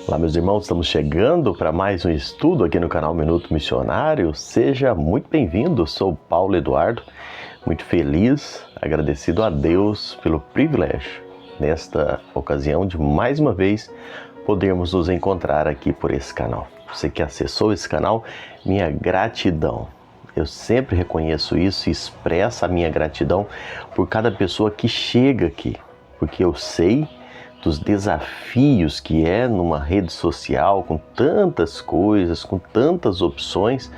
Olá, meus irmãos, estamos chegando para mais um estudo aqui no canal Minuto Missionário. Seja muito bem-vindo, sou Paulo Eduardo, muito feliz, agradecido a Deus pelo privilégio, nesta ocasião, de mais uma vez podermos nos encontrar aqui por esse canal. Você que acessou esse canal, minha gratidão. Eu sempre reconheço isso e expresso a minha gratidão por cada pessoa que chega aqui, porque eu sei dos desafios que é numa rede social, com tantas coisas, com tantas opções,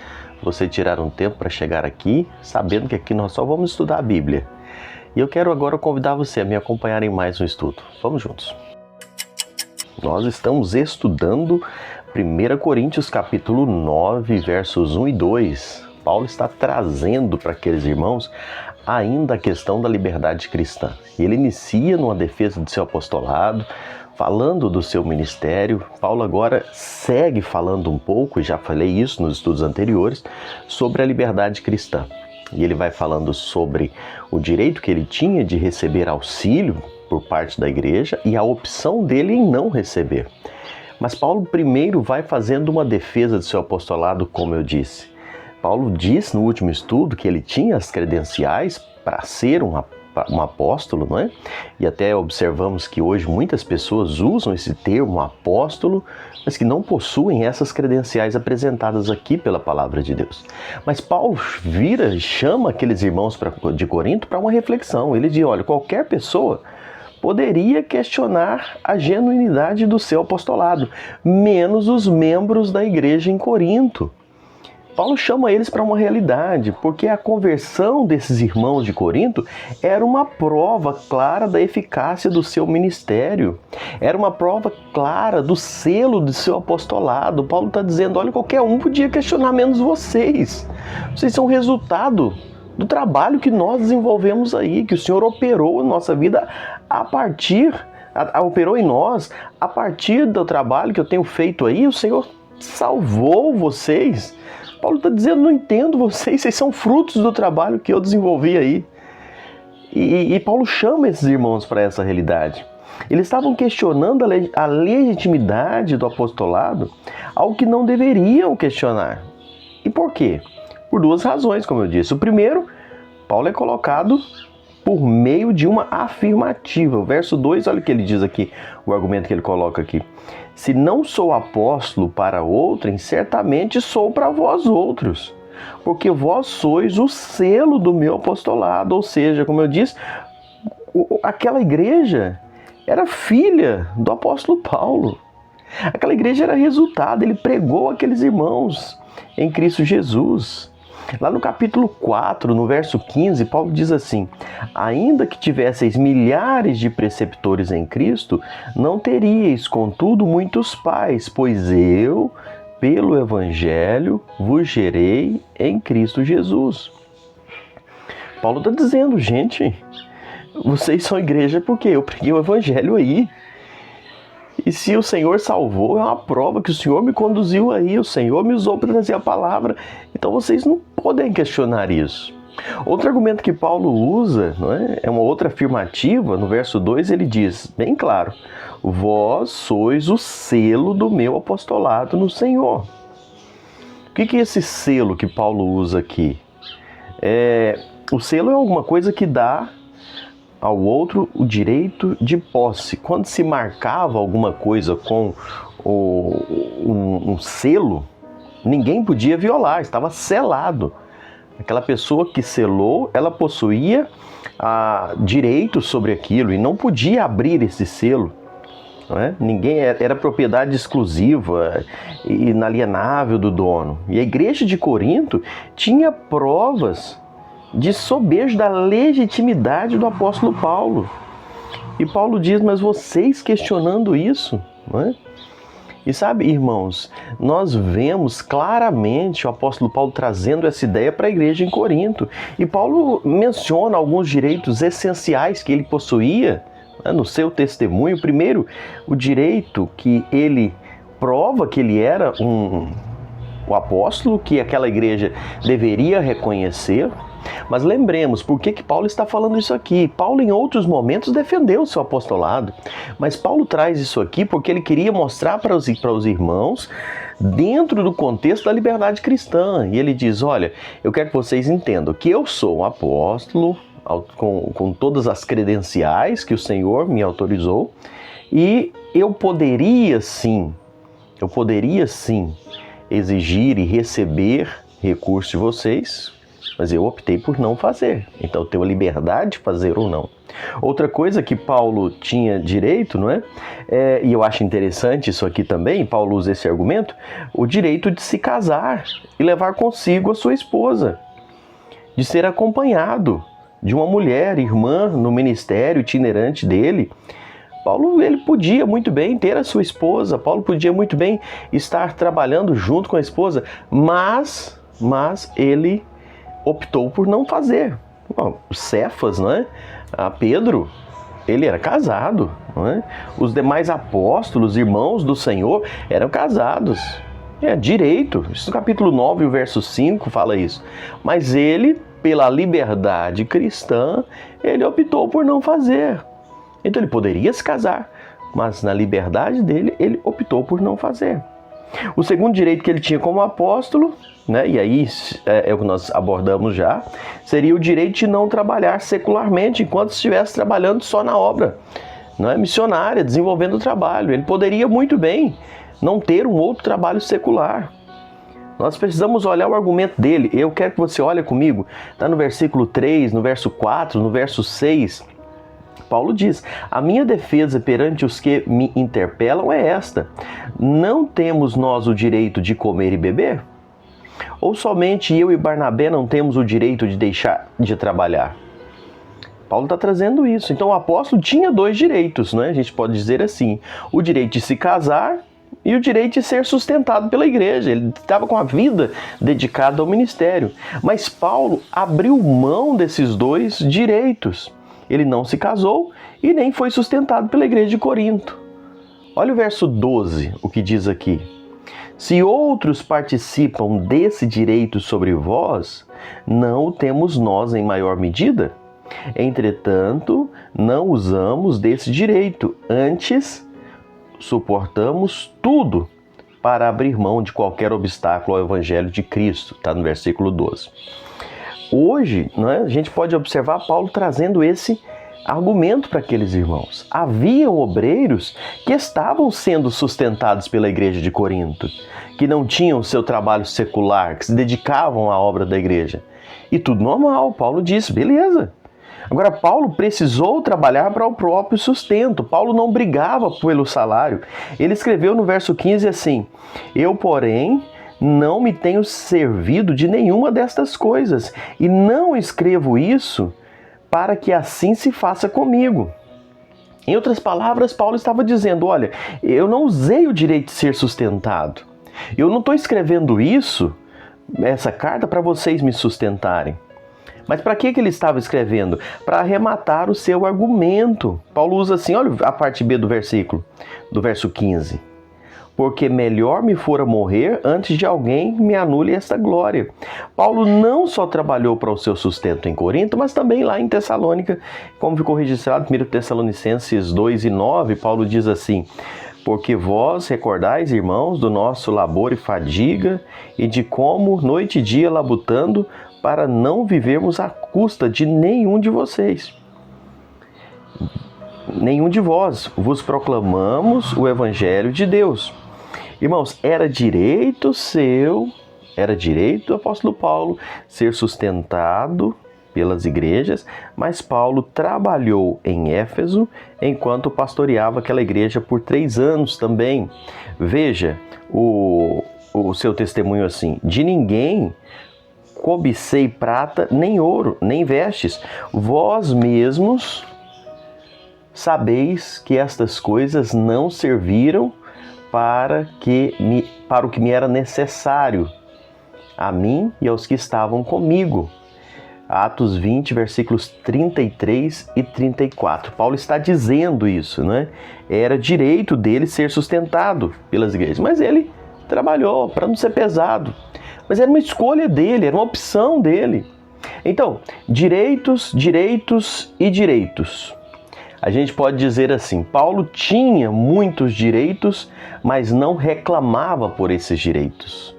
você tirar um tempo para chegar aqui, sabendo que aqui nós só vamos estudar a Bíblia. E eu quero agora convidar você a me acompanhar em mais um estudo. Vamos juntos. Nós estamos estudando 1 Coríntios capítulo 9, versos 1 e 2. Paulo está trazendo para aqueles irmãos ainda a questão da liberdade cristã. Ele inicia numa defesa do seu apostolado, falando do seu ministério. Paulo agora segue falando um pouco, e já falei isso nos estudos anteriores, sobre a liberdade cristã. E ele vai falando sobre o direito que ele tinha de receber auxílio por parte da igreja e a opção dele em não receber. Mas Paulo primeiro vai fazendo uma defesa do seu apostolado, como eu disse. Paulo diz no último estudo que ele tinha as credenciais para ser um apóstolo, não é? E até observamos que hoje muitas pessoas usam esse termo apóstolo, mas que não possuem essas credenciais apresentadas aqui pela palavra de Deus. Mas Paulo vira e chama aqueles irmãos de Corinto para uma reflexão. Ele diz, olha, qualquer pessoa poderia questionar a genuinidade do seu apostolado, menos os membros da igreja em Corinto. Paulo chama eles para uma realidade, porque a conversão desses irmãos de Corinto era uma prova clara da eficácia do seu ministério. Era uma prova clara do selo do seu apostolado. Paulo está dizendo, olha, qualquer um podia questionar menos vocês. Vocês são resultado do trabalho que nós desenvolvemos aí, que o Senhor operou na nossa vida operou em nós, a partir do trabalho que eu tenho feito aí, o Senhor salvou vocês. Paulo está dizendo, não entendo vocês são frutos do trabalho que eu desenvolvi aí. E Paulo chama esses irmãos para essa realidade. Eles estavam questionando a legitimidade do apostolado, algo que não deveriam questionar. E por quê? Por duas razões, como eu disse. O primeiro, Paulo é colocado por meio de uma afirmativa. O verso 2, olha o que ele diz aqui, o argumento que ele coloca aqui. Se não sou apóstolo para outrem, certamente sou para vós outros, porque vós sois o selo do meu apostolado. Ou seja, como eu disse, aquela igreja era filha do apóstolo Paulo. Aquela igreja era resultado, ele pregou aqueles irmãos em Cristo Jesus. Lá no capítulo 4, no verso 15, Paulo diz assim, ainda que tivesseis milhares de preceptores em Cristo, não teríeis, contudo, muitos pais, pois eu, pelo Evangelho, vos gerei em Cristo Jesus. Paulo está dizendo, gente, vocês são igreja porque eu preguei o Evangelho aí. E se o Senhor salvou, é uma prova que o Senhor me conduziu aí, o Senhor me usou para trazer a palavra. Então vocês não podem questionar isso. Outro argumento que Paulo usa, não é uma outra afirmativa, no verso 2 ele diz, bem claro, vós sois o selo do meu apostolado no Senhor. O que é esse selo que Paulo usa aqui? O selo é alguma coisa que dá ao outro o direito de posse. Quando se marcava alguma coisa com um selo, ninguém podia violar, estava selado. Aquela pessoa que selou, ela possuía direito sobre aquilo e não podia abrir esse selo. Não é? Ninguém era propriedade exclusiva e inalienável do dono. E a igreja de Corinto tinha provas de sobejo da legitimidade do apóstolo Paulo. E Paulo diz, mas vocês questionando isso, não é? E sabe, irmãos, nós vemos claramente o apóstolo Paulo trazendo essa ideia para a igreja em Corinto. E Paulo menciona alguns direitos essenciais que ele possuía, né, no seu testemunho. Primeiro, o direito que ele prova que ele era o apóstolo, que aquela igreja deveria reconhecer. Mas lembremos, por que Paulo está falando isso aqui? Paulo, em outros momentos, defendeu o seu apostolado. Mas Paulo traz isso aqui porque ele queria mostrar para os irmãos dentro do contexto da liberdade cristã. E ele diz, olha, eu quero que vocês entendam que eu sou um apóstolo com todas as credenciais que o Senhor me autorizou, e eu poderia sim exigir e receber recursos de vocês, mas eu optei por não fazer. Então eu tenho a liberdade de fazer ou não. Outra coisa que Paulo tinha direito, não é? E eu acho interessante isso aqui também, Paulo usa esse argumento, o direito de se casar e levar consigo a sua esposa, de ser acompanhado de uma mulher, irmã, no ministério itinerante dele. Paulo, ele podia muito bem ter a sua esposa, Paulo podia muito bem estar trabalhando junto com a esposa, mas ele optou por não fazer. Bom, Cefas, não é? Pedro, ele era casado, não é? Os demais apóstolos, irmãos do Senhor, eram casados. É direito. Isso no capítulo 9, o verso 5 fala isso. Mas ele, pela liberdade cristã, ele optou por não fazer. Então ele poderia se casar, mas na liberdade dele, ele optou por não fazer. O segundo direito que ele tinha como apóstolo, né, e aí é o que nós abordamos já, seria o direito de não trabalhar secularmente enquanto estivesse trabalhando só na obra, não é, missionária, desenvolvendo o trabalho. Ele poderia muito bem não ter um outro trabalho secular. Nós precisamos olhar o argumento dele. Eu quero que você olhe comigo. Está no versículo 3, no verso 4, no verso 6. Paulo diz, a minha defesa perante os que me interpelam é esta: não temos nós o direito de comer e beber? Ou somente eu e Barnabé não temos o direito de deixar de trabalhar? Paulo está trazendo isso. Então o apóstolo tinha dois direitos, não é? A gente pode dizer assim, o direito de se casar e o direito de ser sustentado pela igreja. Ele estava com a vida dedicada ao ministério. Mas Paulo abriu mão desses dois direitos. Ele não se casou e nem foi sustentado pela igreja de Corinto. Olha o verso 12, o que diz aqui. Se outros participam desse direito sobre vós, não o temos nós em maior medida? Entretanto, não usamos desse direito, antes suportamos tudo para abrir mão de qualquer obstáculo ao evangelho de Cristo. Está no versículo 12. Hoje, a gente pode observar Paulo trazendo esse argumento para aqueles irmãos. Haviam obreiros que estavam sendo sustentados pela igreja de Corinto, que não tinham seu trabalho secular, que se dedicavam à obra da igreja. E tudo normal, Paulo disse, beleza. Agora, Paulo precisou trabalhar para o próprio sustento. Paulo não brigava pelo salário. Ele escreveu no verso 15 assim, eu, porém, não me tenho servido de nenhuma destas coisas, e não escrevo isso para que assim se faça comigo. Em outras palavras, Paulo estava dizendo, olha, eu não usei o direito de ser sustentado. Eu não estou escrevendo essa carta para vocês me sustentarem. Mas para que ele estava escrevendo? Para arrematar o seu argumento. Paulo usa assim, olha a parte B do versículo, do verso 15. Porque melhor me fora morrer antes de alguém me anule esta glória. Paulo não só trabalhou para o seu sustento em Corinto, mas também lá em Tessalônica, como ficou registrado em 1 Tessalonicenses 2:9, Paulo diz assim, porque vós recordais, irmãos, do nosso labor e fadiga, e de como noite e dia labutando, para não vivermos à custa de nenhum de vocês. Nenhum de vós vos proclamamos o evangelho de Deus. Irmãos, era direito do apóstolo Paulo ser sustentado pelas igrejas, mas Paulo trabalhou em Éfeso enquanto pastoreava aquela igreja por 3 anos também. Veja o seu testemunho assim, de ninguém cobicei prata, nem ouro, nem vestes, vós mesmos sabeis que estas coisas não serviram para o que me era necessário, a mim e aos que estavam comigo. Atos 20, versículos 33 e 34. Paulo está dizendo isso, né? Era direito dele ser sustentado pelas igrejas, mas ele trabalhou para não ser pesado. Mas era uma escolha dele, era uma opção dele. Então, direitos, direitos e direitos. A gente pode dizer assim, Paulo tinha muitos direitos, mas não reclamava por esses direitos.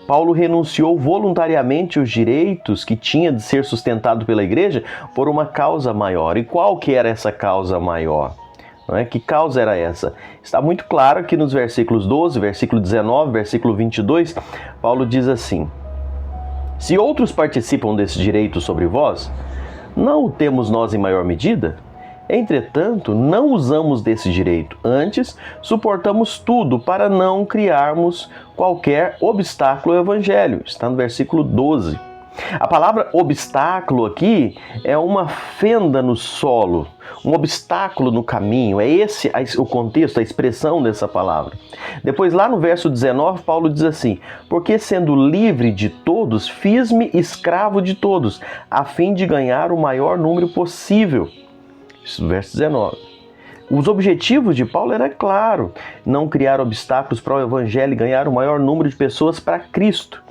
Paulo renunciou voluntariamente os direitos que tinha de ser sustentado pela igreja por uma causa maior. E qual que era essa causa maior? Não é? Que causa era essa? Está muito claro que nos versículos 12, versículo 19, versículo 22, Paulo diz assim: se outros participam desse direito sobre vós, não o temos nós em maior medida? Entretanto, não usamos desse direito, antes suportamos tudo para não criarmos qualquer obstáculo ao evangelho. Está no versículo 12. A palavra obstáculo aqui é uma fenda no solo, um obstáculo no caminho. É esse o contexto, a expressão dessa palavra. Depois, lá no verso 19, Paulo diz assim: porque sendo livre de todos, fiz-me escravo de todos, a fim de ganhar o maior número possível. Isso, verso 19. Os objetivos de Paulo eram claros: não criar obstáculos para o evangelho e ganhar o maior número de pessoas para Cristo.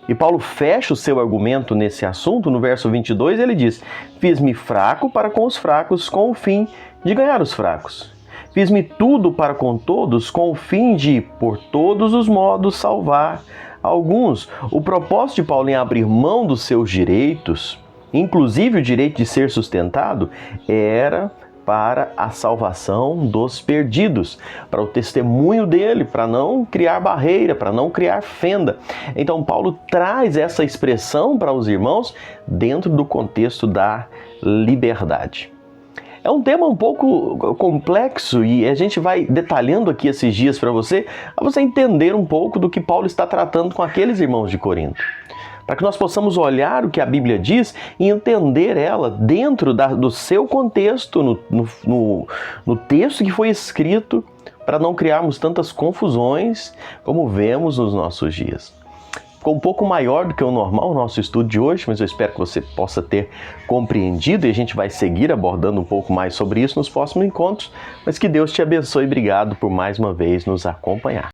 E Paulo fecha o seu argumento nesse assunto no verso 22, ele diz: fiz-me fraco para com os fracos, com o fim de ganhar os fracos. Fiz-me tudo para com todos, com o fim de, por todos os modos, salvar alguns. O propósito de Paulo em abrir mão dos seus direitos, inclusive o direito de ser sustentado, era para a salvação dos perdidos, para o testemunho dele, para não criar barreira, para não criar fenda. Então Paulo traz essa expressão para os irmãos dentro do contexto da liberdade. É um tema um pouco complexo e a gente vai detalhando aqui esses dias para você entender um pouco do que Paulo está tratando com aqueles irmãos de Corinto, para que nós possamos olhar o que a Bíblia diz e entender ela dentro do seu contexto, no texto que foi escrito, para não criarmos tantas confusões como vemos nos nossos dias. Ficou um pouco maior do que o normal o nosso estudo de hoje, mas eu espero que você possa ter compreendido e a gente vai seguir abordando um pouco mais sobre isso nos próximos encontros. Mas que Deus te abençoe e obrigado por mais uma vez nos acompanhar.